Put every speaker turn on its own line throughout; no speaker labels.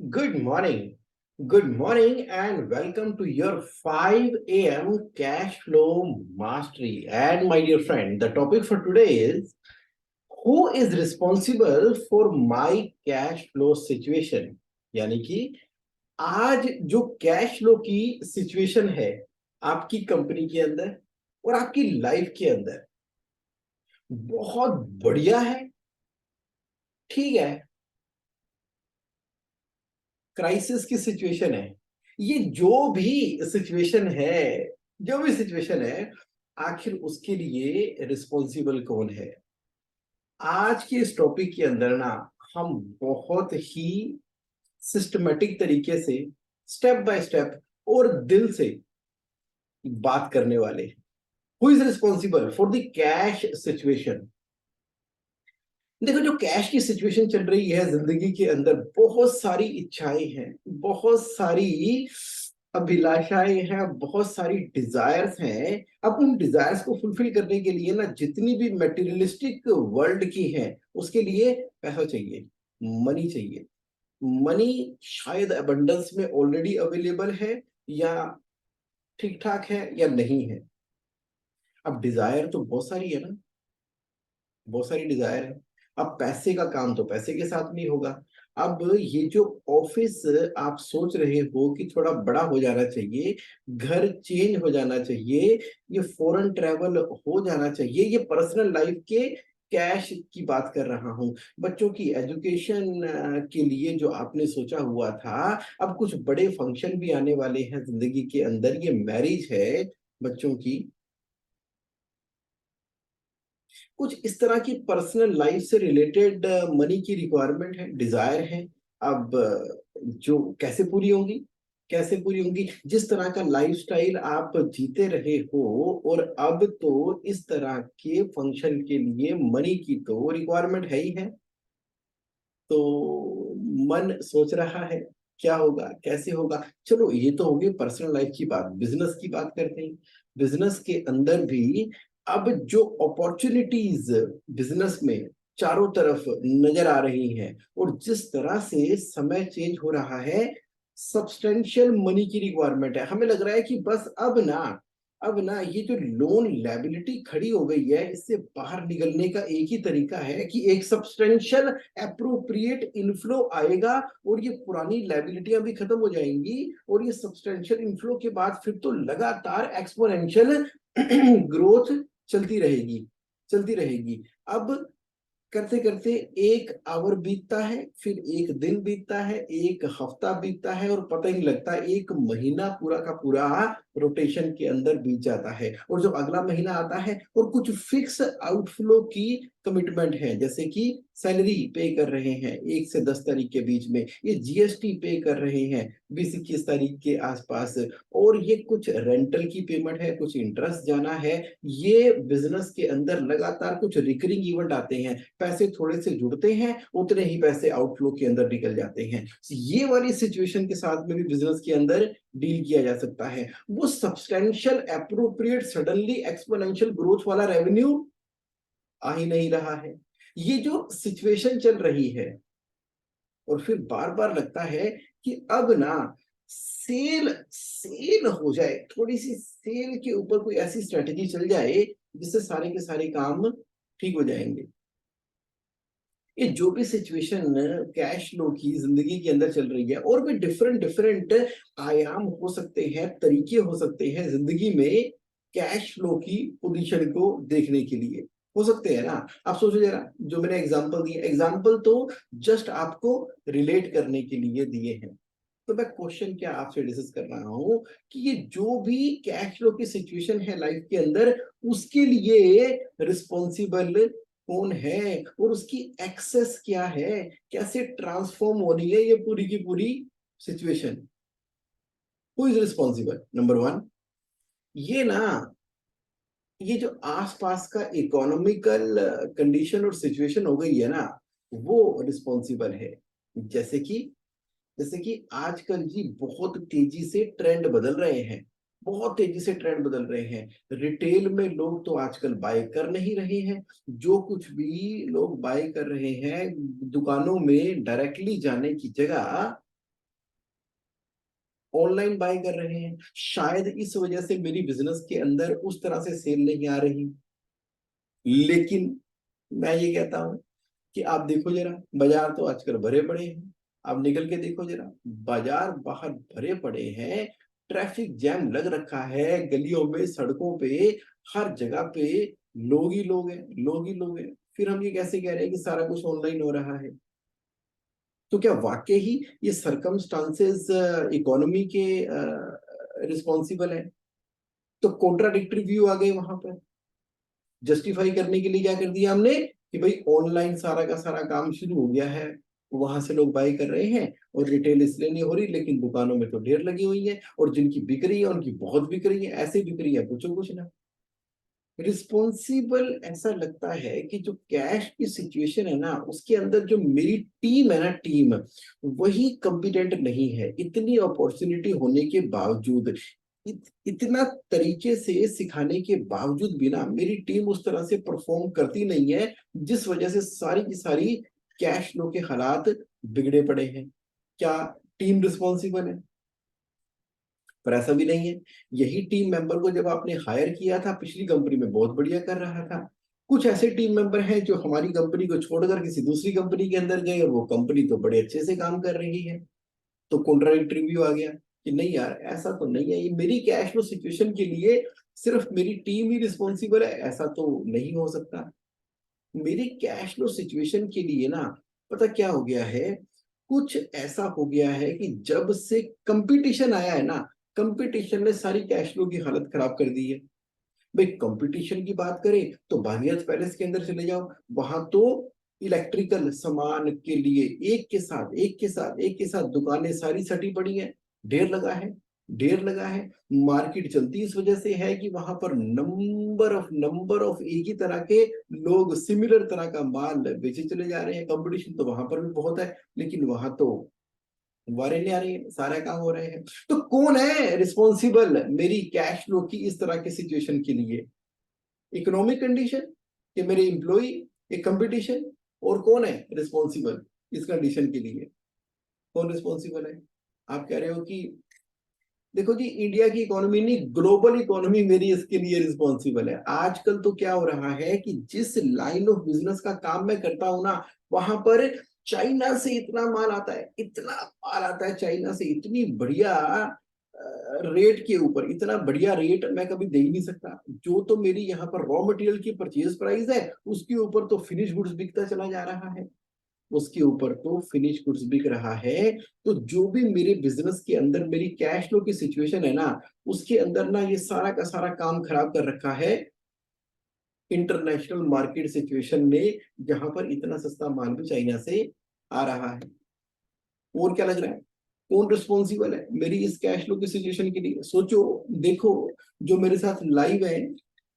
Good morning. Good morning and welcome to your 5 a.m. cash flow mastery. And my dear friend, the topic for today is who is responsible for my cash flow situation? यानी कि आज जो cash flow की situation है आपकी company के अंदर और आपकी लाइफ के अंदर बहुत बढ़िया है, ठीक है, क्राइसिस की सिचुएशन है। ये जो भी सिचुएशन है, आखिर उसके लिए रिस्पॉन्सिबल कौन है? आज के इस टॉपिक के अंदर ना हम बहुत ही सिस्टमेटिक तरीके से स्टेप बाय स्टेप और दिल से बात करने वाले। Who is responsible for the cash situation? देखो, जो कैश की सिचुएशन चल रही है जिंदगी के अंदर, बहुत सारी इच्छाएं हैं, बहुत सारी अभिलाषाएं हैं, बहुत सारी डिजायर्स हैं। अब उन डिजायर्स को फुलफिल करने के लिए ना जितनी भी मटेरियलिस्टिक वर्ल्ड की है उसके लिए पैसा चाहिए, मनी चाहिए। मनी शायद अबंडेंस में ऑलरेडी अवेलेबल है या ठीक ठाक है या नहीं है। अब डिजायर तो बहुत सारी है ना, बहुत सारी डिजायर है। अब पैसे का काम तो पैसे के साथ नहीं होगा। अब ये जो ऑफिस आप सोच रहे हो कि थोड़ा बड़ा हो जाना चाहिए, घर चेंज हो जाना चाहिए, ये फॉरेन ट्रैवल हो जाना चाहिए, ये पर्सनल लाइफ के कैश की बात कर रहा हूँ। बच्चों की एजुकेशन के लिए जो आपने सोचा हुआ था, अब कुछ बड़े फंक्शन भी आने वाले हैं जिंदगी के अंदर, ये मैरिज है बच्चों की, कुछ इस तरह की पर्सनल लाइफ से रिलेटेड मनी की रिक्वायरमेंट है, डिजायर है। अब जो कैसे पूरी होंगी, कैसे पूरी होंगी? जिस तरह का लाइफस्टाइल आप जीते रहे हो, और अब तो इस तरह के फंक्शन के लिए मनी की तो रिक्वायरमेंट है ही है। तो मन सोच रहा है क्या होगा, कैसे होगा। चलो, ये तो होगी पर्सनल लाइफ की बात। बिजनेस की बात करते हैं। बिजनेस के अंदर भी अब जो अपॉर्चुनिटीज बिजनेस में चारों तरफ नजर आ रही हैं, और जिस तरह से समय चेंज हो रहा है, सब्सटेंशियल मनी की रिक्वायरमेंट है। हमें लग रहा है कि बस अब ना ये जो लोन लायबिलिटी खड़ी हो गई है, इससे बाहर निकलने का एक ही तरीका है कि एक सब्सटेंशियल अप्रोप्रिएट इनफ्लो आएगा और ये पुरानी लायबिलिटियां भी खत्म हो जाएंगी। और ये सब्सटेंशियल इनफ्लो के बाद फिर तो लगातार एक्सपोनेंशियल ग्रोथ चलती रहेगी, चलती रहेगी। अब करते करते एक आवर बीतता है, फिर एक दिन बीतता है, एक हफ्ता बीतता है, और पता ही नहीं लगता एक महीना पूरा का पूरा रोटेशन के अंदर बीत जाता है। और जब अगला महीना आता है और कुछ फिक्स आउटफ्लो की कमिटमेंट है, जैसे कि सैलरी पे कर रहे हैं 1 से 10 तारीख के बीच में, ये जीएसटी पे कर रहे हैं 20-21 तारीख के आसपास, और ये कुछ रेंटल की पेमेंट है, कुछ इंटरेस्ट जाना है। ये बिजनेस के अंदर लगातार कुछ रिकरिंग इवेंट आते हैं, पैसे थोड़े से जुड़ते हैं, उतने ही पैसे आउटफ्लो के अंदर निकल जाते हैं। ये वाली सिचुएशन के साथ में भी बिजनेस के अंदर डील किया जा सकता है। वो substantial appropriate suddenly exponential growth वाला रेवेन्यू आ ही नहीं रहा है। ये जो सिचुएशन चल रही है, और फिर बार बार लगता है कि अब ना सेल सेल हो जाए, थोड़ी सी सेल के ऊपर कोई ऐसी स्ट्रेटेजी चल जाए जिससे सारे के सारे काम ठीक हो जाएंगे। ये जो भी सिचुएशन कैश फ्लो की जिंदगी के अंदर चल रही है, और भी डिफरेंट डिफरेंट आयाम हो सकते हैं, तरीके हो सकते हैं जिंदगी में कैश फ्लो की पोजीशन को देखने के लिए, हो सकते हैं ना। आप सोचो जरा, जो मैंने एग्जांपल दिए, एग्जांपल तो जस्ट आपको रिलेट करने के लिए दिए हैं। तो मैं क्वेश्चन क्या आपसे डिस्कस कर रहा हूं कि ये जो भी कैश फ्लो की सिचुएशन है लाइफ के अंदर, उसके लिए रिस्पॉन्सिबल कौन है, और उसकी एक्सेस क्या है, कैसे ट्रांसफॉर्म हो रही है ये पूरी की पूरी situation. Who is responsible? Number one, ये ना, ये जो आसपास का इकोनॉमिकल कंडीशन और सिचुएशन हो गई है ना, वो रिस्पॉन्सिबल है। जैसे कि जैसे कि आजकल जी बहुत तेजी से ट्रेंड बदल रहे हैं, बहुत तेजी से ट्रेंड बदल रहे हैं। रिटेल में लोग तो आजकल बाय कर नहीं रहे हैं। जो कुछ भी लोग बाय कर रहे हैं, दुकानों में डायरेक्टली जाने की जगह ऑनलाइन बाय कर रहे हैं, शायद इस वजह से मेरी बिजनेस के अंदर उस तरह से सेल नहीं आ रही। लेकिन मैं ये कहता हूं कि आप देखो जरा, बाजार तो आजकल भरे पड़े हैं, आप निकल के देखो जरा, बाजार बाहर भरे पड़े हैं, ट्रैफिक जैम लग रखा है, गलियों में, सड़कों पे, हर जगह पे लोग ही लोग हैं, लोग ही लोग हैं। फिर हम ये कैसे कह रहे हैं कि सारा कुछ ऑनलाइन हो रहा है? तो क्या वाकई ही ये सरकमस्टांसेस इकोनॉमी के रिस्पॉन्सिबल है? तो कॉन्ट्राडिक्टरी व्यू आ गए वहां पर। जस्टिफाई करने के लिए क्या कर दिया हमने कि भाई ऑनलाइन सारा का सारा काम शुरू हो गया है, वहां से लोग बाई कर रहे हैं, और रिटेल इसलिए नहीं हो रही, लेकिन दुकानों में तो ढेर लगी हुई है, और जिनकी बिक रही है उनकी बहुत बिक रही है, ऐसे बिक रही है पूछो कुछ ना। रिस्पॉन्सिबल ऐसा लगता है कि जो कैश की सिचुएशन है ना, उसके अंदर जो मेरी टीम है ना, टीम वही कॉम्पिटेंट नहीं है। इतनी अपॉर्चुनिटी होने के बावजूद, इतना तरीके से सिखाने के बावजूद भी ना, मेरी टीम उस तरह से परफॉर्म करती नहीं है, जिस वजह से सारी की सारी कैश फ्लो के हालात बिगड़े पड़े हैं। क्या टीम रिस्पॉन्सिबल है? पर ऐसा भी नहीं है। यही टीम मेंबर को जब आपने हायर किया था पिछली कंपनी में, बहुत बढ़िया कर रहा था। कुछ ऐसे टीम मेंबर हैं जो हमारी कंपनी को छोड़कर किसी दूसरी कंपनी के अंदर गए, और वो कंपनी तो बड़े अच्छे से काम कर रही है। तो कॉन्ट्राडिक्टरी व्यू आ गया कि नहीं यार, ऐसा तो नहीं है, ये मेरी कैश फ्लो सिचुएशन के लिए सिर्फ मेरी टीम ही रिस्पॉन्सिबल है, ऐसा तो नहीं हो सकता। मेरी कैश फ्लो सिचुएशन के लिए ना, पता क्या हो गया है, कुछ ऐसा हो गया है कि जब से कंपटीशन आया है ना, कंपटीशन ने सारी कैश फ्लो की हालत खराब कर दी है। भाई कंपटीशन की बात करें तो भागीरथ पैलेस के अंदर चले जाओ, वहां तो इलेक्ट्रिकल सामान के लिए एक के साथ एक के साथ एक के साथ दुकानें सारी सटी पड़ी हैं, ढेर लगा है, ढेर लगा है। मार्केट चलती इस वजह से है कि वहां पर नंबर ऑफ एक ही तरह के लोग सिमिलर तरह का माल बेचे चले जा रहे हैं। कंपटीशन तो वहां पर भी बहुत है, लेकिन वहां तो वारे नहीं आ रही है, सारे काम हो रहे हैं। तो कौन है रिस्पॉन्सिबल मेरी कैश फ्लो की इस तरह की सिचुएशन के लिए? इकोनॉमिक कंडीशन, कि मेरे एम्प्लॉय, एक कंपटीशन, और कौन है रिस्पॉन्सिबल इस कंडीशन के लिए? कौन रिस्पॉन्सिबल है? आप कह रहे हो कि देखो जी, इंडिया की इकोनॉमी नहीं, ग्लोबल इकोनॉमी मेरी इसके लिए रिस्पॉन्सिबल है। आजकल तो क्या हो रहा है कि जिस लाइन ऑफ बिजनेस का काम मैं करता हूं ना, वहां पर चाइना से इतना माल आता है, इतना माल आता है चाइना से, इतनी बढ़िया रेट के ऊपर, इतना बढ़िया रेट मैं कभी दे ही नहीं सकता। जो तो मेरी यहाँ पर रॉ मटेरियल की परचेज प्राइस है, उसके ऊपर तो फिनिश गुड्स बिकता चला जा रहा है, उसके ऊपर तो फिनिश गुड्स बिक रहा है। तो जो भी मेरे बिजनेस के अंदर मेरी कैश फ्लो की सिचुएशन है ना, उसके अंदर ना ये सारा का सारा काम खराब कर रखा है इंटरनेशनल मार्केट सिचुएशन ने, जहां पर इतना सस्ता माल भी चाइना से आ रहा है। और क्या लग रहा है, कौन रिस्पॉन्सिबल है मेरी इस कैश फ्लो की सिचुएशन के लिए? सोचो, देखो, जो मेरे साथ लाइव है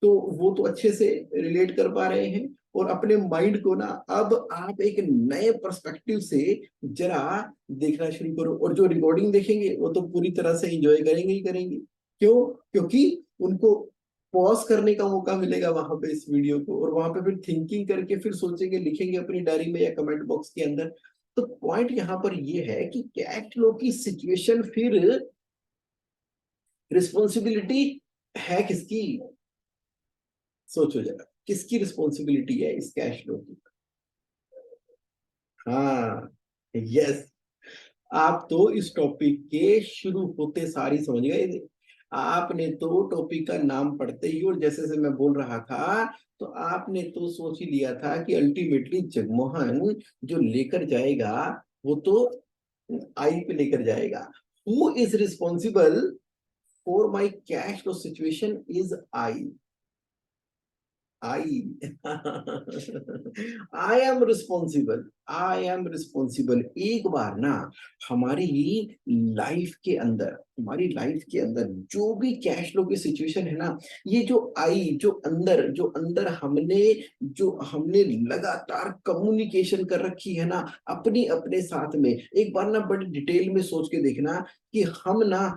तो वो तो अच्छे से रिलेट कर पा रहे हैं, और अपने माइंड को ना अब आप एक नए पर्सपेक्टिव से जरा देखना शुरू करो, और जो रिकॉर्डिंग देखेंगे वो तो पूरी तरह से एंजॉय करेंगे ही करेंगे। क्यों? क्योंकि उनको पॉज करने का मौका मिलेगा वहां पे इस वीडियो को, और वहां पे फिर थिंकिंग करके फिर सोचेंगे, लिखेंगे अपनी डायरी में या कमेंट बॉक्स के अंदर। तो पॉइंट यहाँ पर ये है कि कैश फ्लो की सिचुएशन फिर रिस्पॉन्सिबिलिटी है किसकी? सोचो जरा, किसकी रिस्पॉन्सिबिलिटी है इस कैश फ्लो की? हाँ, यस, आप तो इस टॉपिक के शुरू होते सारी समझ गए। आपने तो टॉपिक का नाम पढ़ते ही और जैसे से मैं बोल रहा था, तो आपने तो सोच ही लिया था कि अल्टीमेटली जगमोहन जो लेकर जाएगा वो तो आई पे लेकर जाएगा। Who is responsible for my cash flow situation is I. I I am responsible, I am responsible. एक बार ना हमारी लाइफ के अंदर, हमारी लाइफ के अंदर जो भी कैश फ्लो की सिचुएशन है ना, ये जो आई, जो अंदर हमने लगातार कम्युनिकेशन कर रखी है ना, अपनी अपने साथ में, एक बार ना बड़ी डिटेल में सोच के देखना कि हम ना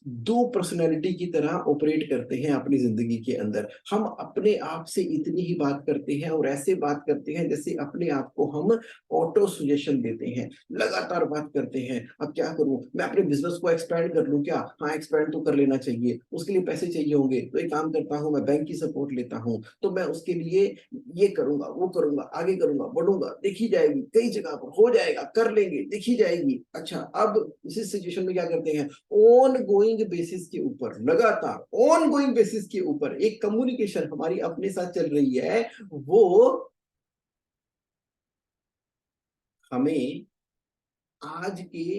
दो पर्सनैलिटी की तरह ऑपरेट करते हैं अपनी जिंदगी के अंदर। हम अपने आप से इतनी ही बात करते हैं और ऐसे बात करते हैं जैसे अपने आप को हम ऑटो सजेशन देते हैं, लगातार बात करते हैं। अब क्या करूं, मैं अपने बिजनेस को एक्सपैंड कर लूं क्या? हाँ, एक्सपैंड तो कर लेना चाहिए, उसके लिए पैसे चाहिए होंगे, तो एक काम करता हूं, मैं बैंक की सपोर्ट लेता हूं, तो मैं उसके लिए ये करूंगा, वो करूंगा, आगे करूंगा, बढ़ूंगा, देखी जाएगी, कई जगह पर हो जाएगा, कर लेंगे, देखी जाएगी। अच्छा, अब इसी सिचुएशन में क्या करते हैं, ऑन गोइंग बेसिस के ऊपर, लगातार ऑन गोइंग बेसिस के ऊपर एक कम्युनिकेशन हमारी अपने साथ चल रही है, वो हमें आज के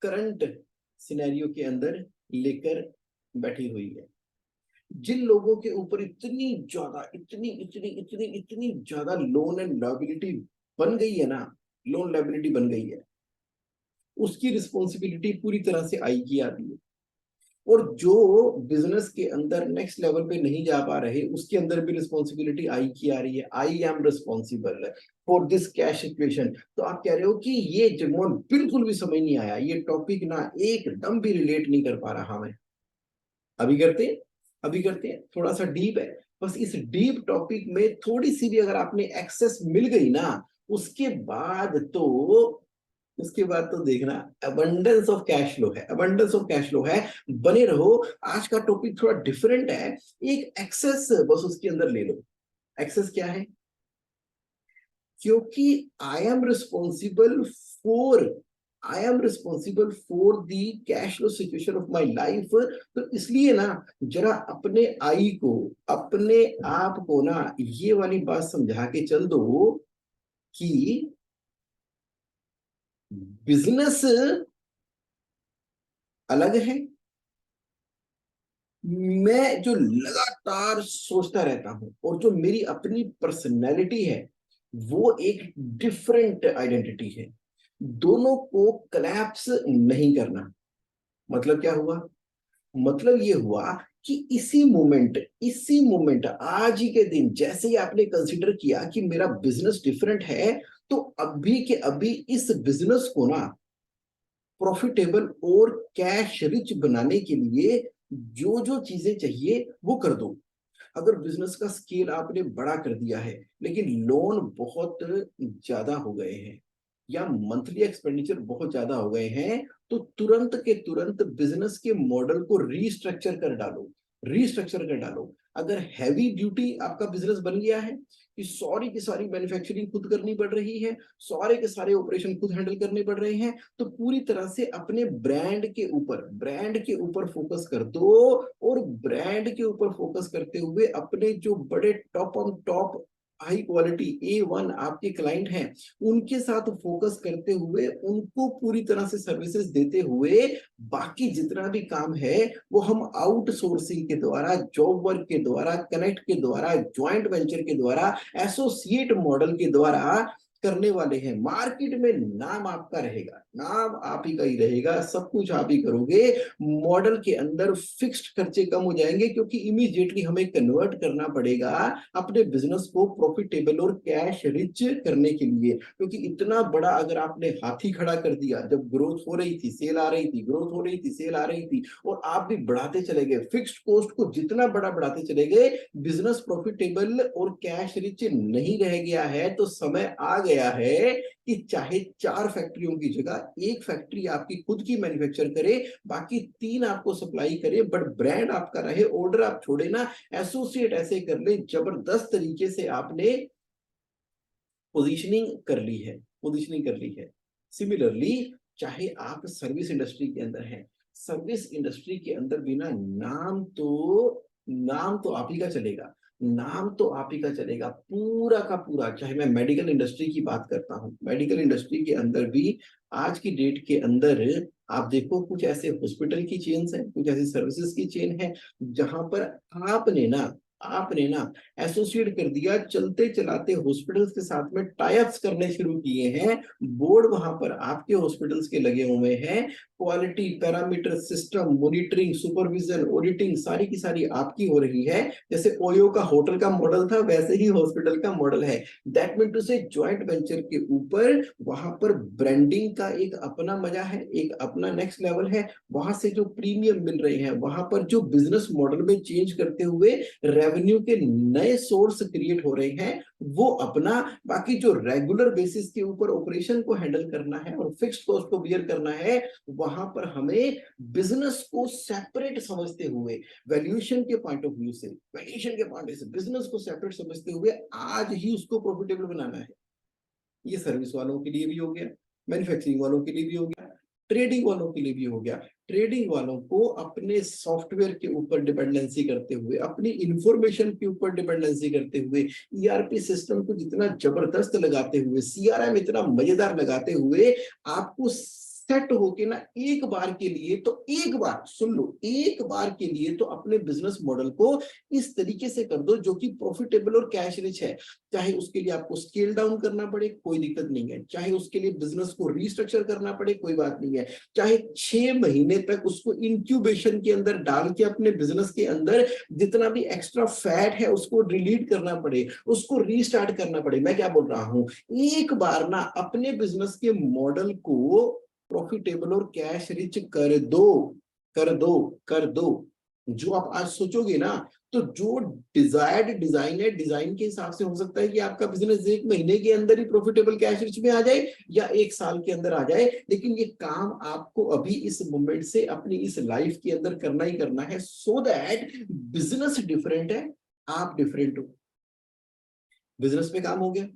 करंट सिनेरियो के अंदर लेकर बैठी हुई है। जिन लोगों के ऊपर इतनी ज्यादा, इतनी इतनी इतनी इतनी ज्यादा लोन एंड लायबिलिटी बन गई है ना, लोन लायबिलिटी बन गई है, उसकी रिस्पॉन्सिबिलिटी पूरी तरह से आई की आती है। और जो बिजनेस के अंदर नेक्स्ट लेवल पे नहीं जा पा रहे, उसके अंदर भी रिस्पॉन्सिबिलिटी आई की आ रही है, आई am responsible for this cash situation. तो आप कह रहे हो कि ये जगमोहन बिल्कुल भी समझ नहीं आया, ये टॉपिक ना एकदम भी रिलेट नहीं कर पा रहा मैं। अभी करते हैं, अभी करते हैं, थोड़ा सा डीप है, बस इस डीप टॉपिक में थोड़ी सी भी अगर आपने एक्सेस मिल गई ना, उसके बाद तो उसके बाद तो देखना, अबंडेंस ऑफ कैश फ्लो है, अबंडेंस ऑफ कैश फ्लो है। बने रहो, आज का टॉपिक थोड़ा डिफरेंट है, एक एक्सेस बस उसके अंदर ले लो। एक्सेस क्या है? क्योंकि आई am responsible for, I am responsible for the cash flow situation of my life, तो इसलिए ना जरा अपने आई को, अपने आप को ना ये वाली बात समझा के चल दो कि बिजनेस अलग है। मैं जो लगातार सोचता रहता हूं और जो मेरी अपनी पर्सनैलिटी है, वो एक डिफरेंट आइडेंटिटी है। दोनों को कलैप्स नहीं करना। मतलब क्या हुआ? मतलब ये हुआ कि इसी मोमेंट आज ही के दिन जैसे ही आपने कंसिडर किया कि मेरा बिजनेस डिफरेंट है, तो अभी के अभी इस बिजनेस को ना प्रॉफिटेबल और कैश रिच बनाने के लिए जो जो चीजें चाहिए वो कर दो। अगर बिजनेस का स्केल आपने बड़ा कर दिया है लेकिन लोन बहुत ज्यादा हो गए हैं या मंथली एक्सपेंडिचर बहुत ज्यादा हो गए हैं, तो तुरंत के तुरंत बिजनेस के मॉडल को रीस्ट्रक्चर कर डालो, रीस्ट्रक्चर कर डालो। अगर हैवी ड्यूटी आपका बिजनेस बन गया है कि सारी की सारी मैन्युफैक्चरिंग खुद करनी पड़ रही है, सारे के सारे ऑपरेशन खुद हैंडल करने पड़ रहे हैं, तो पूरी तरह से अपने ब्रांड के ऊपर फोकस कर दो। और ब्रांड के ऊपर फोकस करते हुए अपने जो बड़े top on top high quality A1 आपके क्लाइंट हैं, उनके साथ फोकस करते हुए, उनको पूरी तरह से सर्विसेज देते हुए, बाकी जितना भी काम है वो हम आउटसोर्सिंग के द्वारा, जॉब वर्क के द्वारा, कनेक्ट के द्वारा, ज्वाइंट वेंचर के द्वारा, एसोसिएट मॉडल के द्वारा करने वाले हैं। मार्केट में नाम आपका रहेगा, नाम आप ही का ही रहेगा, सब कुछ आप ही करोगे। मॉडल के अंदर फिक्स्ड खर्चे कम हो जाएंगे क्योंकि इमीडिएटली हमें कन्वर्ट करना पड़ेगा अपने बिजनेस को प्रॉफिटेबल और कैश रिच करने के लिए। क्योंकि इतना बड़ा अगर आपने हाथी खड़ा कर दिया, जब ग्रोथ हो रही थी, सेल आ रही थी, ग्रोथ हो रही थी, सेल आ रही थी, और आप भी बढ़ाते चले गए, फिक्स्ड कॉस्ट को जितना बड़ा बढ़ाते चले गए, बिजनेस प्रॉफिटेबल और कैश रिच नहीं रह गया है, तो समय आ गया है कि चाहे 4 फैक्ट्रियों की जगह एक फैक्ट्री आपकी खुद की मैन्युफैक्चर करे, बाकी 3 आपको सप्लाई करे, बट ब्रांड आपका रहे, ऑर्डर आप छोड़े ना, एसोसिएट ऐसे कर ले, जबरदस्त तरीके से आपने पोजीशनिंग कर ली है, पोजीशनिंग कर ली है। सिमिलरली चाहे आप सर्विस इंडस्ट्री के अंदर हैं, सर्विस इंडस्ट्री के अंदर बिना नाम तो आप ही का चलेगा, नाम तो आप ही का चलेगा पूरा का पूरा। चाहे मैं मेडिकल इंडस्ट्री की बात करता हूँ, मेडिकल इंडस्ट्री के अंदर भी आज की डेट के अंदर आप देखो, कुछ ऐसे हॉस्पिटल की चेन्स हैं, कुछ ऐसी सर्विसेज की चेन है जहां पर आपने ना आपने ना एसोसिएट कर दिया, चलते चलाते हॉस्पिटल्स के साथ में टाई अप्स करने शुरू किए हैं, बोर्ड वहां पर आपके हॉस्पिटल्स के लगे हुए हैं, quality parameter system monitoring supervision auditing सारी की सारी आपकी हो रही है। जैसे ओयो का होटल का मॉडल था वैसे ही हॉस्पिटल का मॉडल है। दैट मीन टू से जॉइंट वेंचर के ऊपर वहां पर ब्रांडिंग का एक अपना मजा है, एक अपना नेक्स्ट लेवल है। वहां से जो प्रीमियम मिल रहे हैं, वहां पर जो बिजनेस मॉडल में चेंज करते हुए रेवेन्यू के नए सोर्स क्रिएट हो रहे हैं, वो अपना। बाकी जो रेगुलर बेसिस के ऊपर ऑपरेशन को हैंडल करना है और फिक्स्ड कॉस्ट को बियर करना है, वहां पर हमें बिजनेस को सेपरेट समझते हुए, वैल्यूएशन के पॉइंट ऑफ व्यू से, वैल्यूएशन के पॉइंट से बिजनेस को सेपरेट समझते हुए आज ही उसको प्रॉफिटेबल बनाना है। ये सर्विस वालों के लिए भी हो गया, मैन्युफैक्चरिंग वालों के लिए भी हो गया, ट्रेडिंग वालों के लिए भी हो गया। ट्रेडिंग वालों को अपने सॉफ्टवेयर के ऊपर डिपेंडेंसी करते हुए, अपनी इंफॉर्मेशन के ऊपर डिपेंडेंसी करते हुए, ईआरपी सिस्टम को जितना जबरदस्त लगाते हुए, सीआरएम इतना मजेदार लगाते हुए, आपको सेट होके ना एक बार के लिए, तो एक बार सुन लो, एक बार के लिए तो अपने बिजनेस मॉडल को इस तरीके से कर दो जो कि प्रॉफिटेबल और कैश रिच है। चाहे उसके लिए आपको स्केल डाउन करना पड़े कोई दिक्कत नहीं है, चाहे उसके लिए बिजनेस को रीस्ट्रक्चर करना पड़े कोई बात नहीं है, चाहे 6 महीने तक उसको इंक्यूबेशन के अंदर डाल के अपने बिजनेस के अंदर जितना भी एक्स्ट्रा फैट है उसको डिलीट करना पड़े, उसको रीस्टार्ट करना पड़े। मैं क्या बोल रहा हूं, एक बार ना अपने बिजनेस के मॉडल को प्रॉफिटेबल और कैश रिच कर दो, कर दो, कर दो। जो आप आज सोचोगे ना, तो जो डिजायर्ड डिजाइन है, डिजाइन के हिसाब से हो सकता है कि आपका बिजनेस 1 महीने के अंदर ही प्रॉफिटेबल कैश रिच में आ जाए या 1 साल के अंदर आ जाए, लेकिन ये काम आपको अभी इस मोमेंट से अपनी इस लाइफ के अंदर करना ही करना है, सो दैट बिजनेस डिफरेंट है, आप डिफरेंट हो। बिजनेस में काम हो गया,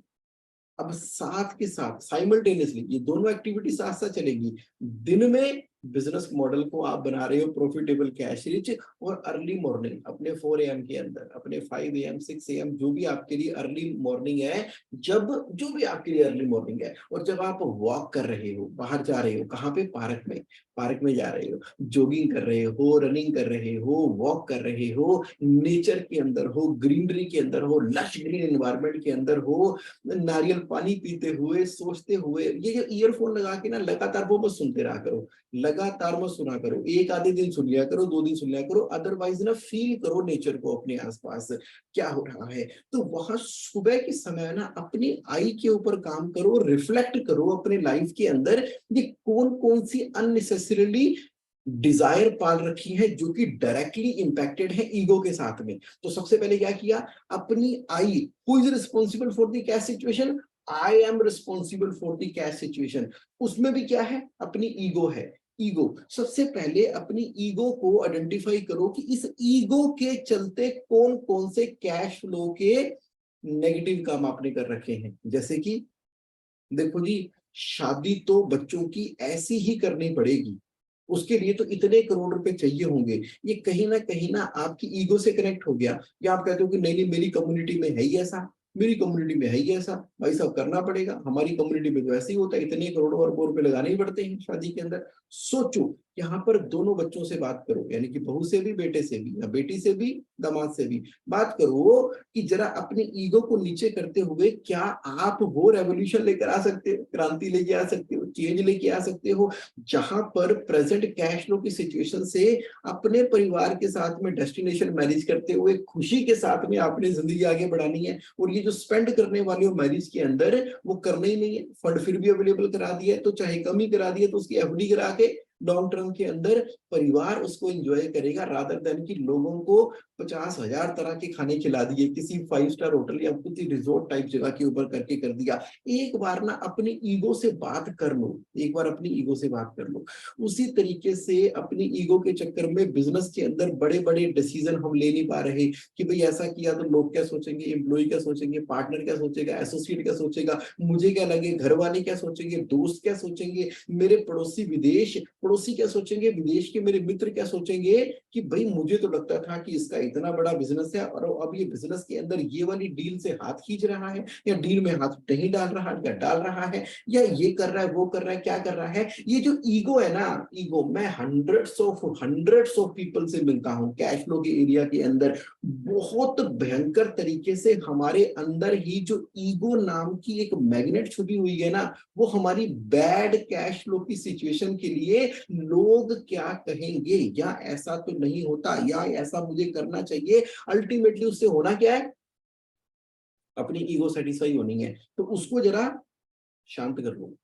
अब साथ के साथ साइमल्टेनियसली ये दोनों एक्टिविटी साथ साथ चलेगी। दिन में बिजनेस मॉडल को आप बना रहे हो प्रॉफिटेबल कैश रिच, और अर्ली मॉर्निंग अपने 4 AM के अंदर, अपने 5 AM 6 AM जो भी आपके लिए अर्ली मॉर्निंग है, जब जो भी आपके लिए अर्ली मॉर्निंग है, और जब आप वॉक कर रहे हो, बाहर जा रहे हो, कहाँ पे, पार्क में, पार्क में जा रहे हो, जॉगिंग कर रहे हो, रनिंग कर रहे हो, वॉक कर रहे हो, नेचर के अंदर हो, ग्रीनरी के अंदर हो, लश ग्रीन एनवायरनमेंट के अंदर हो, नारियल पानी पीते हुए, सोचते हुए, ये जो ईयरफोन लगा के ना लगातार वो मत सुनते रहा करो, लगातार मत सुना करो, एक आधे दिन सुन लिया करो, 2 दिन सुन लिया करो, अदरवाइज ना फील करो नेचर को अपने आसपास क्या हो रहा है। तो वहां सुबह के समय ना अपनी आई के ऊपर काम करो, रिफ्लेक्ट करो अपने लाइफ के अंदर, ये कौन कौन सी अननेसेसरीली डिजायर पाल रखी है जो कि डायरेक्टली इंपैक्टेड है ईगो के साथ में। तो सबसे पहले क्या किया, अपनी I, who is responsible for the cash situation, I am responsible for the cash situation. उसमें भी क्या है, अपनी ईगो है, ईगो। सबसे पहले अपनी ईगो को आइडेंटिफाई करो कि इस ईगो के चलते कौन कौन से कैश फ्लो के नेगेटिव काम आपने कर रखे हैं। जैसे कि देखो जी, शादी तो बच्चों की ऐसी ही करनी पड़ेगी, उसके लिए तो इतने करोड़ रुपए चाहिए होंगे, ये कहीं ना आपकी ईगो से कनेक्ट हो गया, या आप कहते हो कि नहीं नहीं मेरी कम्युनिटी में है ही ऐसा, मेरी कम्युनिटी में है ही ऐसा, भाई साहब करना पड़ेगा, हमारी कम्युनिटी में तो ऐसे ही होता है, इतने करोड़ों अरबों रुपए लगाने ही पड़ते हैं शादी के अंदर। सोचो, यहाँ पर दोनों बच्चों से बात करो, यानी कि बहू से भी, बेटे से भी, या बेटी से भी, दामाद से भी बात करो कि जरा अपने ईगो को नीचे करते हुए क्या आप वो रेवोल्यूशन लेकर आ सकते हो, क्रांति लेके आ सकते हो, चेंज लेके आ सकते हो, जहां पर प्रेजेंट कैश फ्लो की सिचुएशन से अपने परिवार के साथ में डेस्टिनेशन मैनेज करते हुए खुशी के साथ में अपनी जिंदगी आगे बढ़ानी है। और ये जो स्पेंड करने वाले हो मैरिज के अंदर, वो करना ही नहीं है, फंड फिर भी अवेलेबल करा दिया है तो चाहे कम ही करा दिया तो उसकी एफडी करा के लॉन्ग टर्म के अंदर परिवार उसको एंजॉय करेगा, रादर देन कि लोगों को 50,000 तरह के खाने खिला दिए किसी 5 स्टार होटल या किसी रिजोर्ट टाइप जगह के ऊपर करके कर दिया। एक बार ना अपनी ईगो से बात कर लो, एक बार अपनी ईगो से बात कर लो। उसी तरीके से अपनी ईगो के चक्कर में बिजनेस के अंदर बड़े बड़े डिसीजन हम ले नहीं पा रहे कि भाई ऐसा किया तो लोग क्या सोचेंगे, एम्प्लॉय क्या सोचेंगे, पार्टनर क्या सोचेगा, एसोसिएट क्या सोचेगा, मुझे क्या लगे, घर वाले क्या सोचेंगे, दोस्त क्या सोचेंगे, मेरे पड़ोसी विदेश, पड़ोसी क्या सोचेंगे, विदेश के मेरे मित्र क्या सोचेंगे कि भाई मुझे तो लगता था कि इसका इतना बड़ा बिजनेस है और अब ये बिजनेस के अंदर ये वाली डील से हाथ खींच रहा है या डील में हाथ नहीं डाल रहा या डाल रहा है या ये कर रहा है वो कर रहा है क्या कर रहा है। ये जो ईगो है ना, ईगो, मैं हंड्रेड्स ऑफ पीपल से मिलता हूँ कैश फ्लो के एरिया के अंदर। बहुत भयंकर तरीके से हमारे अंदर ही जो ईगो नाम की एक मैग्नेट छुपी हुई है ना, वो हमारी बैड कैश फ्लो की सिचुएशन के लिए लोग क्या कहेंगे या ऐसा तो नहीं होता या ऐसा मुझे करना चाहिए, अल्टीमेटली उससे होना क्या है, अपनी ईगो सेटिस्फाई होनी है। तो उसको जरा शांत कर लो,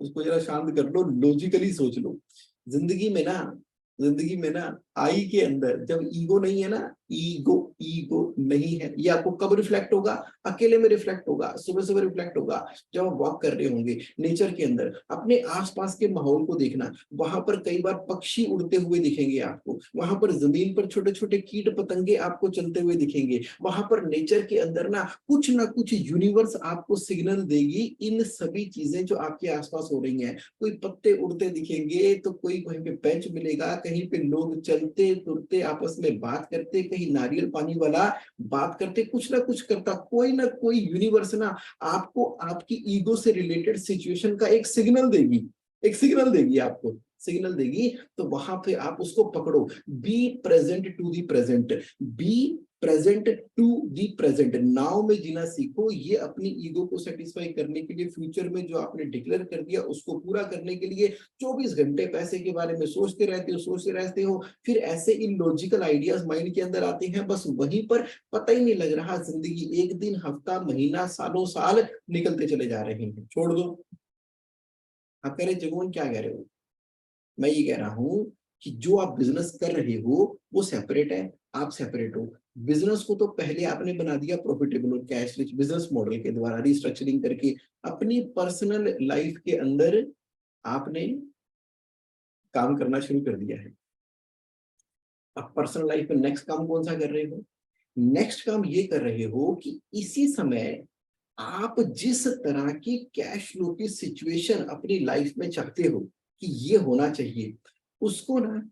उसको जरा शांत कर लो, लॉजिकली सोच लो। जिंदगी में ना, जिंदगी में ना आई के अंदर जब ईगो नहीं है ना, ईगो ईगो नहीं है, ये आपको कब रिफ्लेक्ट होगा, अकेले में रिफ्लेक्ट होगा, सुबह सुबह रिफ्लेक्ट होगा जब आप वॉक कर रहे होंगे नेचर के अंदर। अपने आसपास के माहौल को देखना, वहां पर कई बार पक्षी उड़ते हुए दिखेंगे आपको, वहां पर जमीन पर छोटे छोटे कीट पतंगे आपको चलते हुए दिखेंगे, वहां पर नेचर के अंदर ना कुछ यूनिवर्स आपको सिग्नल देगी। इन सभी चीजें जो आपके आसपास हो रही हैं, कोई पत्ते उड़ते दिखेंगे तो कोई कहीं पे बेंच मिलेगा, कहीं पे लोग चलते तुरते आपस में बात करते, कहीं नारियल पानी वाला बात करते, कुछ ना कुछ करता, कोई ना कोई यूनिवर्स ना आपको आपकी ईगो से रिलेटेड सिचुएशन का एक सिग्नल देगी, एक सिग्नल देगी आपको, सिग्नल देगी। तो वहां पे आप उसको पकड़ो। Be present to the present, be present to the present, now में जीना सीखो। ये अपनी ईगो को सेटिस्फाई करने के लिए, फ्यूचर में जो आपने डिक्लेयर कर दिया उसको पूरा करने के लिए 24 घंटे पैसे के बारे में सोचते रहते हो, फिर ऐसे इलॉजिकल आइडियाज माइंड के अंदर आते हैं, बस वहीं पर पता ही नहीं लग रहा, जिंदगी एक दिन, हफ्ता, महीना, सालों साल निकलते चले जा रहे हैं। छोड़ दो। आप कह रहे जगमोहन क्या कह रहे हो, मैं ये कह रहा हूं कि जो आप बिजनेस कर रहे हो वो सेपरेट है, आप सेपरेट हो। बिजनेस को तो पहले आपने बना दिया प्रॉफिटेबल और कैश रिच बिजनेस मॉडल के द्वारा रिस्ट्रक्चरिंग करके, अपनी पर्सनल लाइफ के अंदर आपने काम करना शुरू कर दिया है। अब पर्सनल लाइफ में नेक्स्ट काम कौन सा कर रहे हो, नेक्स्ट काम ये कर रहे हो कि इसी समय आप जिस तरह की कैश फ्लो की सिचुएशन अपनी लाइफ में चाहते हो कि ये होना चाहिए, उसको ना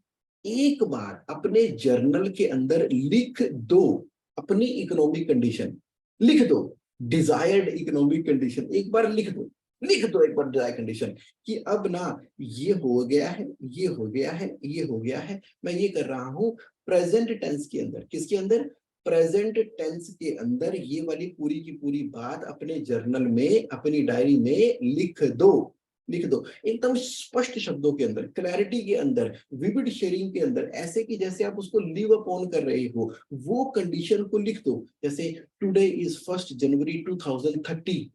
एक बार अपने जर्नल के अंदर लिख दो। अपनी इकोनॉमिक कंडीशन लिख दो, डिजायर्ड इकोनॉमिक कंडीशन एक बार लिख दो, लिख दो एक बार डिजायर्ड कंडीशन कि अब ना ये हो गया है, ये हो गया है, ये हो गया है, मैं ये कर रहा हूं प्रेजेंट टेंस के अंदर। किसके अंदर, प्रेजेंट टेंस के अंदर ये वाली पूरी की पूरी बात अपने जर्नल में, अपनी डायरी में लिख दो, लिख दो एकदम स्पष्ट शब्दों के अंदर, क्लैरिटी के अंदर, विविड शेयरिंग के अंदर, ऐसे कि जैसे आप उसको लिव अप ऑन कर रहे हो, वो कंडीशन को लिख दो। जैसे टुडे इज 1 जनवरी 2030,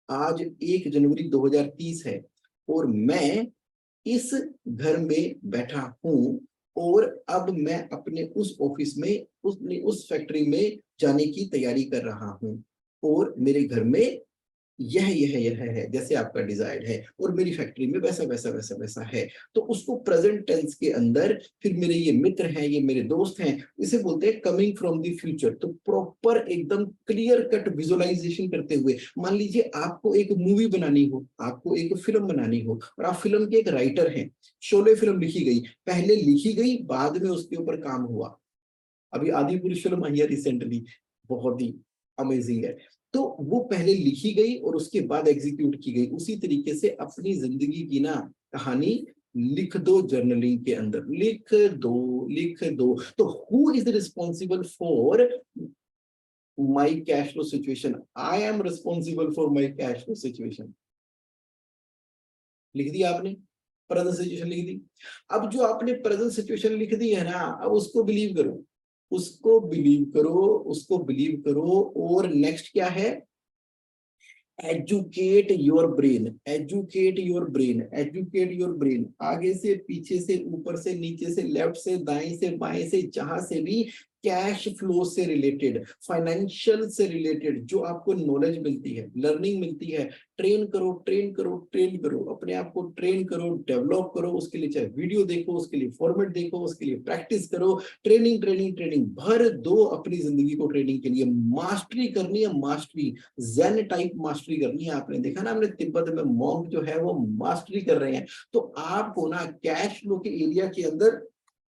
आज 1 जनवरी 2030 है और मैं इस घर में बैठा हूं और अब मैं अपने उस ऑफिस में, उस फैक्ट्री में जाने की तैयारी कर रहा हूं और मेरे घर में यह है जैसे आपका डिजायर है और मेरी फैक्ट्री में वैसा वैसा वैसा वैसा है। तो उसको प्रेजेंट टेंस के अंदर, फिर मेरे ये मित्र हैं, ये मेरे दोस्त हैं, इसे बोलते हैं कमिंग फ्रॉम द फ्यूचर। तो प्रॉपर एकदम क्लियर कट विजुअलाइजेशन करते हुए, मान लीजिए आपको एक मूवी बनानी हो, आपको एक फिल्म बनानी हो और आप फिल्म के एक राइटर हैं, शोले फिल्म लिखी गई, पहले लिखी गई, बाद में उसके ऊपर काम हुआ। अभी आदि पुरुष फिल्म आई है रिसेंटली, बहुत ही अमेजिंग है। तो वो पहले लिखी गई और उसके बाद एग्जीक्यूट की गई। उसी तरीके से अपनी जिंदगी की ना कहानी लिख दो, जर्नलिंग के अंदर लिख दो, लिख दो। तो who is responsible for my cash flow situation, I am responsible for my cash flow situation, लिख दिया आपने, प्रेजेंट सिचुएशन लिख दी। अब जो आपने प्रेजेंट सिचुएशन लिख दी है ना, अब उसको बिलीव करो, उसको बिलीव करो, उसको बिलीव करो। और नेक्स्ट क्या है, educate your brain, educate your brain, educate your brain. आगे से पीछे से, ऊपर से नीचे से, लेफ्ट से दाएं से बाएं से, जहां से भी कैश फ्लो से रिलेटेड, फाइनेंशियल से रिलेटेड जो आपको नॉलेज मिलती है, लर्निंग मिलती है, ट्रेन करो, ट्रेन करो, ट्रेन करो, अपने आप को ट्रेन करो, डेवलप करो। उसके लिए चाहे वीडियो देखो, उसके लिए फॉर्मेट देखो, उसके लिए प्रैक्टिस करो, ट्रेनिंग ट्रेनिंग ट्रेनिंग भर दो अपनी जिंदगी को ट्रेनिंग के लिए। मास्टरी करनी है, मास्टरी, ज़ेन टाइप मास्टरी करनी है। आपने देखा ना, हमने तिब्बत में मॉन्क जो है वो मास्टरी कर रहे हैं। तो आपको ना कैश फ्लो के एरिया के अंदर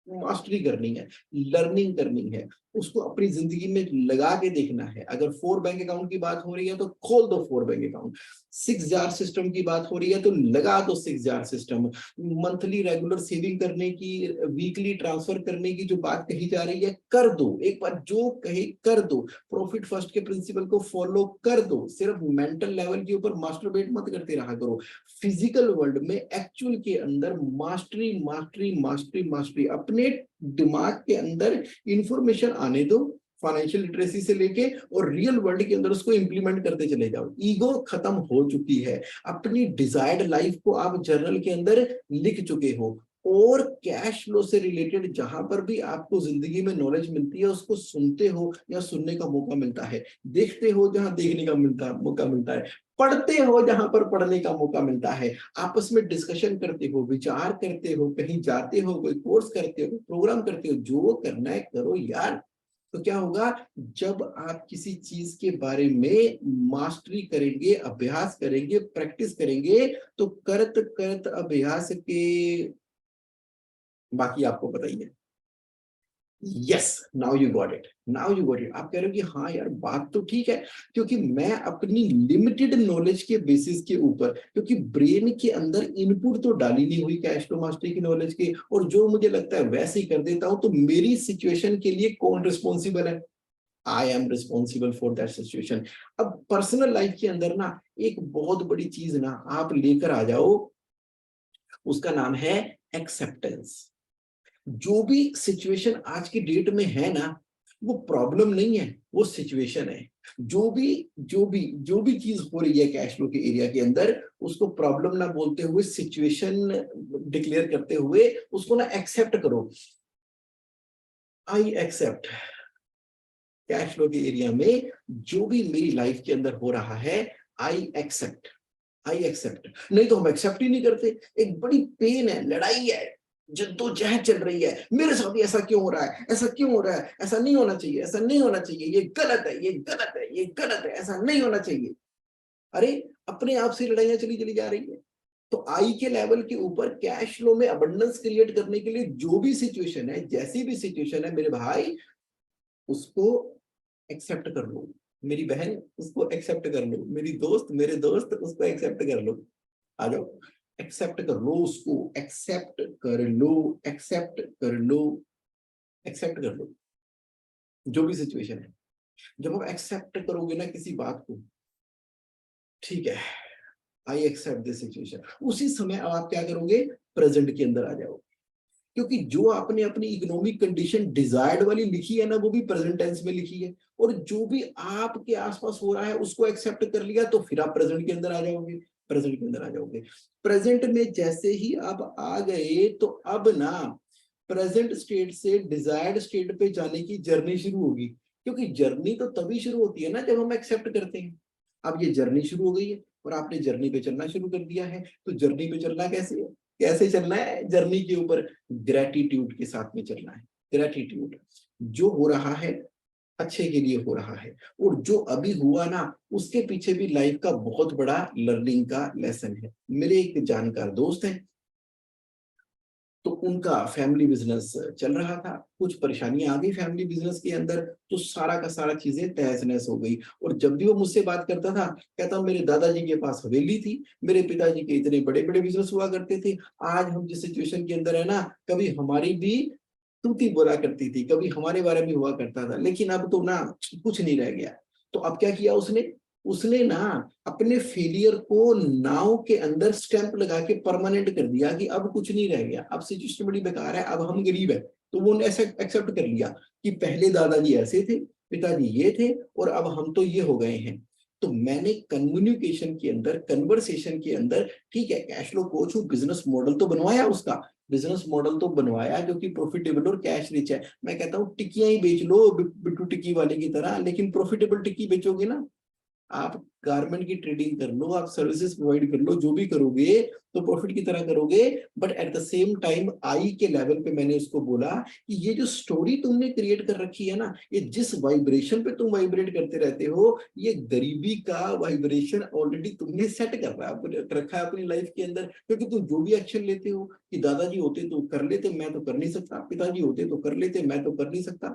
मास्टरी करनी है, लर्निंग करनी है। उसको अपनी जिंदगी में लगा के देखना है। अगर 4 बैंक अकाउंट की बात हो रही है तो खोल दो 4 बैंक अकाउंट। 6 जार सिस्टम की बात हो रही है तो लगा दो 6 jar system. Monthly regular saving करने की, वीकली ट्रांसफर करने की जो बात कही जा रही है कर दो, एक बार जो कहे कर दो। प्रॉफिट फर्स्ट के प्रिंसिपल को फॉलो कर दो। सिर्फ मेंटल लेवल के ऊपर मास्टरबेट मत करते रहा करो। फिजिकल वर्ल्ड में एक्चुअल के अंदर मास्टरी मास्टरी मास्टरी मास्टरी, अपने दिमाग के अंदर इंफॉर्मेशन आने दो फाइनेंशियल लिटरेसी से लेके, और रियल वर्ल्ड के अंदर उसको इंप्लीमेंट करते चले जाओ। ईगो खत्म हो चुकी है। अपनी डिजायर्ड लाइफ को आप जर्नल के अंदर लिख चुके हो, और कैश फ्लो से रिलेटेड जहां पर भी आपको जिंदगी में नॉलेज मिलती है उसको सुनते हो या सुनने का मौका मिलता है, देखते हो जहां देखने का मौका मिलता है, पढ़ते हो जहां पर पढ़ने का मौका मिलता है, आपस में डिस्कशन करते हो, विचार करते हो, कहीं जाते हो, कोई कोर्स करते हो, प्रोग्राम करते हो, जो करना है करो यार। तो क्या होगा, जब आप किसी चीज के बारे में मास्टरी करेंगे, अभ्यास करेंगे, प्रैक्टिस करेंगे, तो करत करत अभ्यास के बाकी आपको पता ही है। Yes, now you got it, now you got it. आप कह रहे हो कि हाँ यार बात तो ठीक है, क्योंकि मैं अपनी लिमिटेड नॉलेज के बेसिस के ऊपर, क्योंकि ब्रेन के अंदर इनपुट तो डाली नहीं हुई कैश फ्लो मास्टरी की नॉलेज के, और जो मुझे लगता है वैसे ही कर देता हूं, तो मेरी सिचुएशन के लिए कौन रिस्पॉन्सिबल है? आई am responsible for that situation. अब पर्सनल लाइफ के अंदर ना एक बहुत बड़ी चीज ना आप लेकर आ जाओ, उसका नाम है एक्सेप्टेंस। जो भी सिचुएशन आज की डेट में है ना, वो प्रॉब्लम नहीं है, वो सिचुएशन है। जो भी चीज हो रही है कैश फ्लो के एरिया के अंदर, उसको प्रॉब्लम ना बोलते हुए, सिचुएशन डिक्लेयर करते हुए उसको ना एक्सेप्ट करो। आई एक्सेप्ट कैश फ्लो के एरिया में जो भी मेरी लाइफ के अंदर हो रहा है, आई एक्सेप्ट। आई एक्सेप्ट, नहीं तो हम एक्सेप्ट ही नहीं करते। एक बड़ी पेन है, लड़ाई है, जद्दोजहद चल रही है, मेरे साथ ऐसा क्यों हो रहा है, ऐसा क्यों हो रहा है, ऐसा नहीं होना चाहिए, ऐसा नहीं होना चाहिए, ये गलत है, ये गलत है, ये गलत है, ऐसा नहीं होना चाहिए। अरे अपने आप से लड़ाइयां चली चली जा रही है। तो आई के लेवल के ऊपर कैश फ्लो में अबंडेंस क्रिएट करने के लिए जो भी सिचुएशन है, जैसी भी सिचुएशन है मेरे भाई, उसको एक्सेप्ट कर लो। मेरी बहन, उसको एक्सेप्ट कर लो। मेरी दोस्त, मेरे दोस्त, उसको एक्सेप्ट कर लो। आ जाओ, एक्सेप्ट कर लो उसको, एक्सेप्ट कर लो, एक्सेप्ट कर लो, एक्सेप्ट कर लो जो भी सिचुएशन है। जब आप एक्सेप्ट करोगे ना किसी बात को, ठीक है, आई एक्सेप्ट दिस सिचुएशन, उसी समय अब आप क्या करोगे, प्रेजेंट के अंदर आ जाओ। क्योंकि जो आपने अपनी इकोनॉमिक कंडीशन डिजायर्ड वाली लिखी है ना, वो भी प्रेजेंट टेंस में लिखी है, और जो भी आपके आसपास हो रहा है उसको एक्सेप्ट कर लिया, तो फिर आप प्रेजेंट के अंदर आ जाओगे। प्रेजेंट के अंदर आ जाओगे। प्रेजेंट में जैसे ही आप आ गए, तो अब ना प्रेजेंट स्टेट से डिजायर्ड स्टेट पे जाने की जर्नी शुरू होगी। क्योंकि जर्नी तो तभी शुरू होती है ना जब हम एक्सेप्ट करते हैं। अब ये जर्नी शुरू हो गई है और आपने जर्नी पे चलना शुरू कर दिया है, तो जर्नी पे चलना कैसे है, कैसे चलना है, जर्नी के ऊपर ग्रेटिट्यूड के साथ में चलना है। ग्रेटिट्यूड, जो हो रहा है अच्छे के लिए हो रहा है, और जो अभी हुआ ना उसके पीछे भी लाइफ का बहुत बड़ा लर्निंग का लेसन है। मेरे एक जानकार दोस्त हैं, तो उनका फैमिली बिजनेस चल रहा था, कुछ परेशानियां आ गई फैमिली बिजनेस के अंदर, तो सारा का सारा चीजें तहस नहस हो गई। और जब भी वो मुझसे बात करता था, कहता मेरे दादाजी के पास हवेली थी, मेरे पिताजी के इतने बड़े बड़े बिजनेस हुआ करते थे, आज हम जिस सिचुएशन के अंदर है ना, कभी हमारी भी तूती बोला करती थी, कभी हमारे बारे में हुआ करता था, लेकिन अब तो ना कुछ नहीं रह गया। तो अब क्या किया उसने, उसने ना अपने फेलियर को नाव के अंदर स्टैंप लगा के परमानेंट कर दिया कि अब कुछ नहीं रह गया, अब सिचुएशन बड़ी बेकार है, अब हम गरीब है। तो वो ऐसा एक्सेप्ट कर लिया कि पहले दादाजी ऐसे थे, पिताजी ये थे, और अब हम तो ये हो गए हैं। तो मैंने कम्युनिकेशन के अंदर, कन्वर्सेशन के अंदर, ठीक है कैश फ्लो कोच हूँ, बिजनेस मॉडल तो बनवाया उसका, बिजनेस मॉडल तो बनवाया जो कि प्रॉफिटेबल और कैश रिच है। मैं कहता हूँ टिक्कियां ही बेच लो बिट्टू टिक्की वाले की तरह, लेकिन प्रॉफिटेबल टिक्की बेचोगे ना, आप गारमेंट की ट्रेडिंग कर लो, आप सर्विसेज प्रोवाइड कर लो, जो भी करोगे तो प्रॉफिट की तरह करोगे। But at the same time I के लेवल पे मैंने उसको बोला कि ये जो स्टोरी तुमने क्रिएट कर रखी है ना, ये जिस वाइब्रेशन पे तुम वाइब्रेट करते रहते हो, ये गरीबी का वाइब्रेशन ऑलरेडी तुमने सेट रखा है अपनी लाइफ के अंदर। क्योंकि तुम जो भी एक्शन लेते हो, कि दादाजी होते तो कर लेते, मैं तो कर नहीं सकता, पिताजी होते तो कर लेते, मैं तो कर नहीं सकता,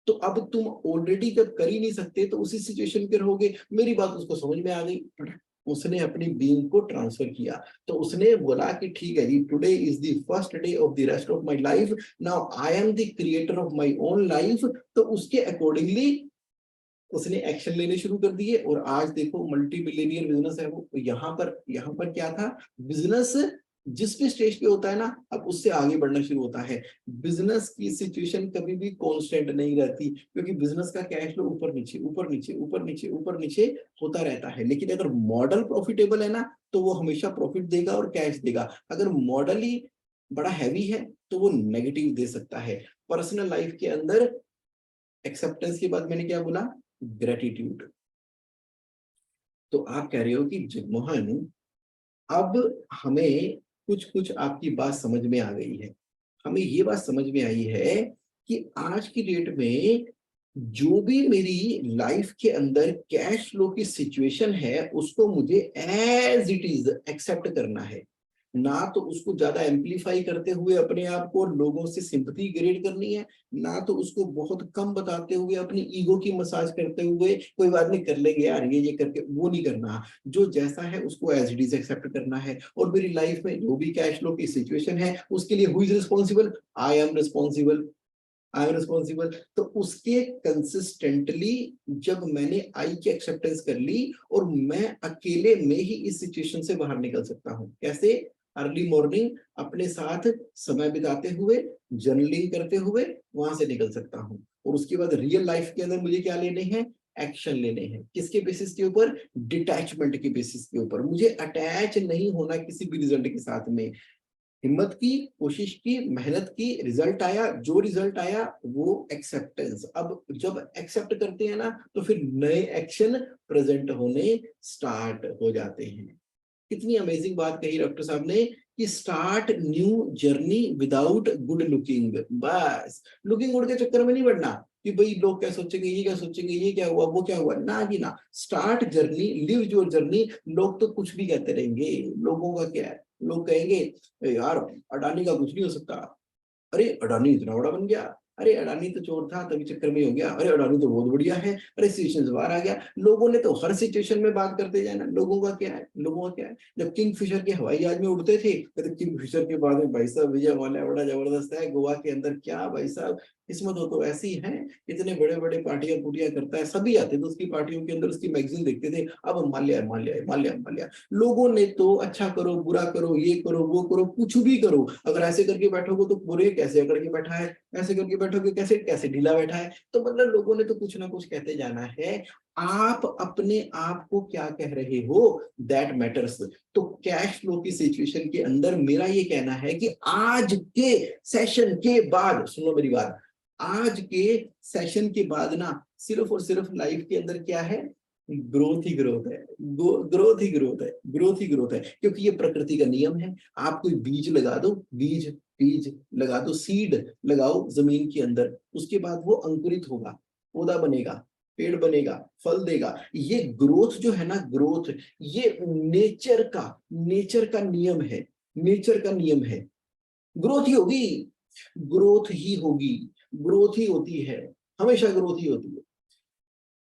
तो अब तुम ऑलरेडी जब कर ही नहीं सकते तो उसी सिचुएशन पे रहोगे। मेरी बात उसको समझ में आ गई, उसने अपनी बीइंग को ट्रांसफर किया। तो उसने बोला कि ठीक है जी, today is the first day of the rest of my life, now I am the creator of my own life. तो उसके अकॉर्डिंगली उसने एक्शन लेने शुरू कर दिए और आज देखो मल्टी मिलियनियर बिजनेस है वो। यहाँ पर क्या था, बिजनेस जिस भी स्टेज पे होता है ना, अब उससे आगे बढ़ना शुरू होता है। बिजनेस की सिचुएशन कभी भी कांस्टेंट नहीं रहती, क्योंकि बिजनेस का कैश फ्लो ऊपर नीचे ऊपर नीचे ऊपर नीचे ऊपर नीचे होता रहता है। लेकिन अगर मॉडल प्रॉफिटेबल है ना, तो वो हमेशा प्रॉफिट देगा और कैश देगा। अगर मॉडल ही बड़ा हैवी है तो वो नेगेटिव दे सकता है। पर्सनल लाइफ के अंदर एक्सेप्टेंस के बाद मैंने क्या बोला, ग्रेटिट्यूड। तो आप कह रहे हो कि जगमोहन, अब हमें कुछ कुछ आपकी बात समझ में आ गई है। हमें ये बात समझ में आई है कि आज की डेट में जो भी मेरी लाइफ के अंदर कैश फ्लो की सिचुएशन है, उसको मुझे एज इट इज एक्सेप्ट करना है। ना तो उसको ज्यादा एम्पलीफाई करते हुए अपने आप को लोगों से सिंपैथी ग्रेड करनी है, ना तो उसको बहुत कम बताते हुए अपनी ईगो की मसाज करते हुए कोई बात नहीं कर लेंगे यार ये करके, वो नहीं करना। जो जैसा है उसको एज इट इज एक्सेप्ट करना है। और मेरी लाइफ में जो भी कैश फ्लो की सिचुएशन है उसके लिए who is responsible, I am responsible, I am responsible. तो उसके कंसिस्टेंटली जब मैंने आई की एक्सेप्टेंस कर ली, और मैं अकेले में ही इस सिचुएशन से बाहर निकल सकता हूँ। कैसे? अर्ली मॉर्निंग अपने साथ समय बिताते हुए, जर्नलिंग करते हुए वहां से निकल सकता हूँ। और उसके बाद रियल लाइफ के अंदर मुझे क्या लेने हैं, एक्शन लेने हैं। किसके बेसिस के ऊपर? डिटैचमेंट के बेसिस के ऊपर। मुझे अटैच नहीं होना किसी भी रिजल्ट के साथ में। हिम्मत की, कोशिश की, मेहनत की, रिजल्ट आया, जो रिजल्ट आया वो एक्सेप्टेंस। अब जब एक्सेप्ट करते हैं ना, तो फिर नए एक्शन प्रेजेंट होने स्टार्ट हो जाते हैं। कितनी अमेजिंग बात कही डॉक्टर साहब ने कि start new journey without good looking. बस लुकिंग गुड के चक्कर में नहीं बढ़ना कि भाई लोग क्या सोचेंगे, ये क्या सोचेंगे, ये क्या हुआ, वो क्या हुआ, ना जी ना। Start journey, live your journey. लोग तो कुछ भी कहते रहेंगे, लोगों का क्या है। लोग कहेंगे यार अडानी का कुछ नहीं हो सकता, अरे अडानी इतना बड़ा बन गया, अरे अडानी तो चोर था तभी चक्कर में हो गया, अरे अडानी तो बहुत बढ़िया है, अरे सिचुएशन से बाहर आ गया। लोगों ने तो हर सिचुएशन में बात करते जाना। लोगों का क्या है, लोगों का क्या है। जब किंग फिशर के हवाई जहाज में उड़ते थे, तो किंग फिशर के बाद में भाई साहब विजय माल्या बड़ा जबरदस्त है गोवा के अंदर, क्या भाई साहब किस्मत हो तो ऐसी है। इतने बड़े बड़े पार्टियां पुटियां करता है, सभी आते थे उसकी पार्टियों के अंदर, उसकी मैगजीन देखते थे। अब माल्या है, माल्या है, माल्या है, माल्या है। लोगों ने तो अच्छा करो बुरा करो ये करो वो करो कुछ भी करो, अगर ऐसे करके बैठोगे तो बुरे, कैसे करके बैठा है, ऐसे करके बैठोगे कैसे कैसे ढीला बैठा है। तो मतलब लोगों ने तो कुछ ना कुछ कहते जाना है। आप अपने आप को क्या कह रहे हो, दैट मैटर्स। तो कैश फ्लो की सिचुएशन के अंदर मेरा ये कहना है कि आज के सेशन के बाद, सुनो मेरी बात, आज के सेशन के बाद ना सिर्फ और सिर्फ लाइफ के अंदर क्या है, ग्रोथ ही ग्रोथ है। ग्रोथ ही ग्रोथ है, ग्रोथ ही ग्रोथ है। क्योंकि ये प्रकृति का नियम है। आप कोई बीज लगा दो, बीज बीज लगा दो, सीड लगाओ जमीन के अंदर, उसके बाद वो अंकुरित होगा, पौधा बनेगा, पेड़ बनेगा, फल देगा। ये ग्रोथ जो है ना, ग्रोथ, ये नेचर का नियम है, नेचर का नियम है। ग्रोथ ही होगी, ग्रोथ ही होगी, ग्रोथ ही होती है, हमेशा ग्रोथ ही होती है।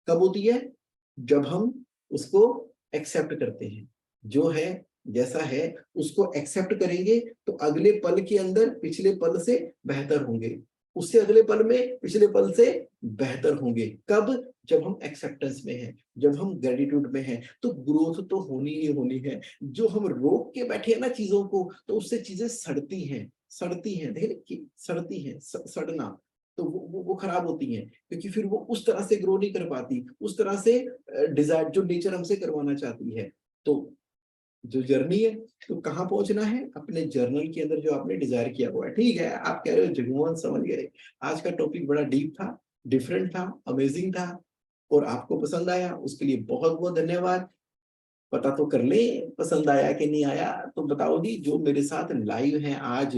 कब होती है? जब हम उसको एक्सेप्ट करते हैं। जो है जैसा है उसको एक्सेप्ट करेंगे, तो अगले पल के अंदर पिछले पल से बेहतर होंगे, उससे अगले पल में पिछले पल से बेहतर होंगे। कब? जब हम एक्सेप्टेंस में हैं, जब हम ग्रेटिट्यूड में हैं। तो ग्रोथ तो होनी ही होनी है। जो हम रोक के बैठे हैं ना चीजों को, तो उससे चीजें सड़ती हैं, सड़ती हैं, देखिए सड़ती हैं, सड़ना। तो वो खराब होती हैं, क्योंकि फिर वो उस तरह से ग्रो नहीं कर पाती, उस तरह से डिजायर जो नेचर हमसे करवाना चाहती है। तो जो जर्नी है, तो कहाँ पहुंचना है, अपने जर्नल के अंदर जो आपने डिजायर किया हुआ है। ठीक है, आप कह रहे हो जगमोहन समझ गए। आज का टॉपिक बड़ा डीप था, डिफरेंट था, अमेजिंग था, और आपको पसंद आया, उसके लिए बहुत बहुत धन्यवाद। पता तो कर ले पसंद आया कि नहीं आया। तो बताओ जी, जो मेरे साथ लाइव है आज,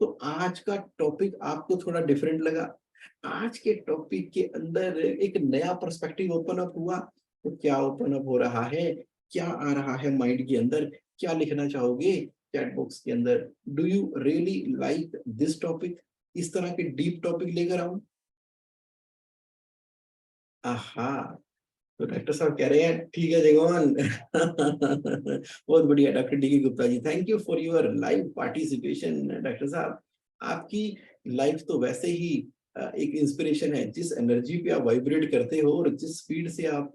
तो आज का टॉपिक आपको थोड़ा डिफरेंट लगा? आज के टॉपिक के अंदर एक नया पर्सपेक्टिव ओपन अप हुआ। तो क्या ओपन अप हो रहा है, क्या आ रहा है माइंड के अंदर, क्या लिखना चाहोगे चैट बॉक्स के अंदर? Do you really like this topic? इस तरह के डीप टॉपिक लेकर आऊं? आहा, तो डॉक्टर साहब कह रहे हैं ठीक है जगवान। बहुत बढ़िया doctor D K Gupta ji, thank you for your live participation. Doctor साहब आपकी लाइफ तो वैसे ही एक इंस्पिरेशन है, जिस एनर्जी पे आप वाइब्रेट करते हो और जिस स्पीड से आप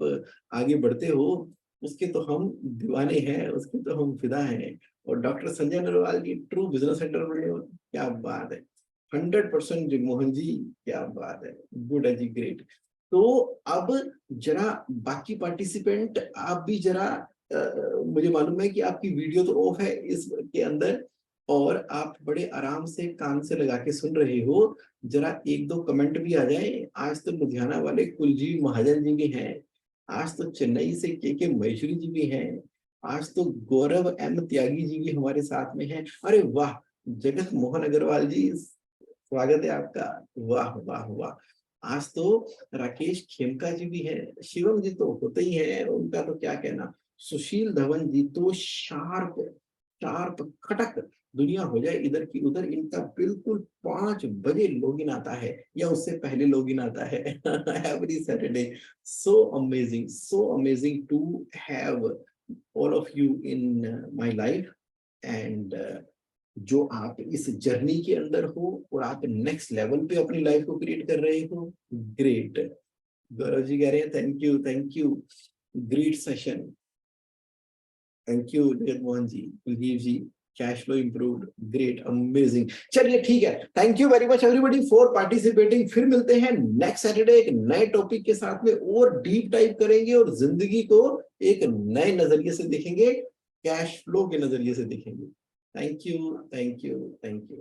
आगे बढ़ते हो, उसके तो हम दीवाने हैं, उसके तो हम फिदा हैं। और डॉक्टर संजय नरवाल जी ट्रू बिजनेस एंटरप्रेन्योर, क्या बात है। 100% जगमोहन जी, क्या बात है, गुड है जी, ग्रेट। तो अब जरा बाकी पार्टिसिपेंट आप भी जरा मुझे मालूम है कि आपकी वीडियो तो ऑफ है इसके अंदर, और आप बड़े आराम से कान से लगा के सुन रहे हो, जरा एक दो कमेंट भी आ जाए। आज तो लुधियाना वाले कुलजीत महाजन जी भी हैं, आज तो चेन्नई से के महेश्वरी जी भी हैं, आज तो गौरव एम त्यागी जी भी हमारे साथ में हैं। अरे वाह, जगत मोहन अग्रवाल जी, स्वागत है आपका। वाह वाह वाह, आज तो राकेश खेमका जी भी हैं, शिवम जी तो होते ही हैं, उनका तो क्या कहना। सुशील धवन जी तो शार्प, शार्प खटक, दुनिया हो जाए इधर की उधर, इनका बिल्कुल 5 बजे लॉगिन आता है या उससे पहले लॉगिन आता है every Saturday. So amazing to have all of you in my life. And जो आप इस जर्नी के अंदर हो और आप नेक्स्ट लेवल पे अपनी लाइफ को क्रिएट कर रहे हो, ग्रेट। गौरव जी कह रहे हैं thank you, great session, thank you Jagat Mohan ji, Kuldeep ji, cash flow improved, great, amazing. चलिए ठीक है, thank you very much everybody for participating. फिर मिलते हैं नेक्स्ट सैटरडे एक नए टॉपिक के साथ में, और डीप डाइव करेंगे और जिंदगी को एक नए नजरिए से देखेंगे, कैश फ्लो के नजरिए से देखेंगे। Thank you, thank you, thank you.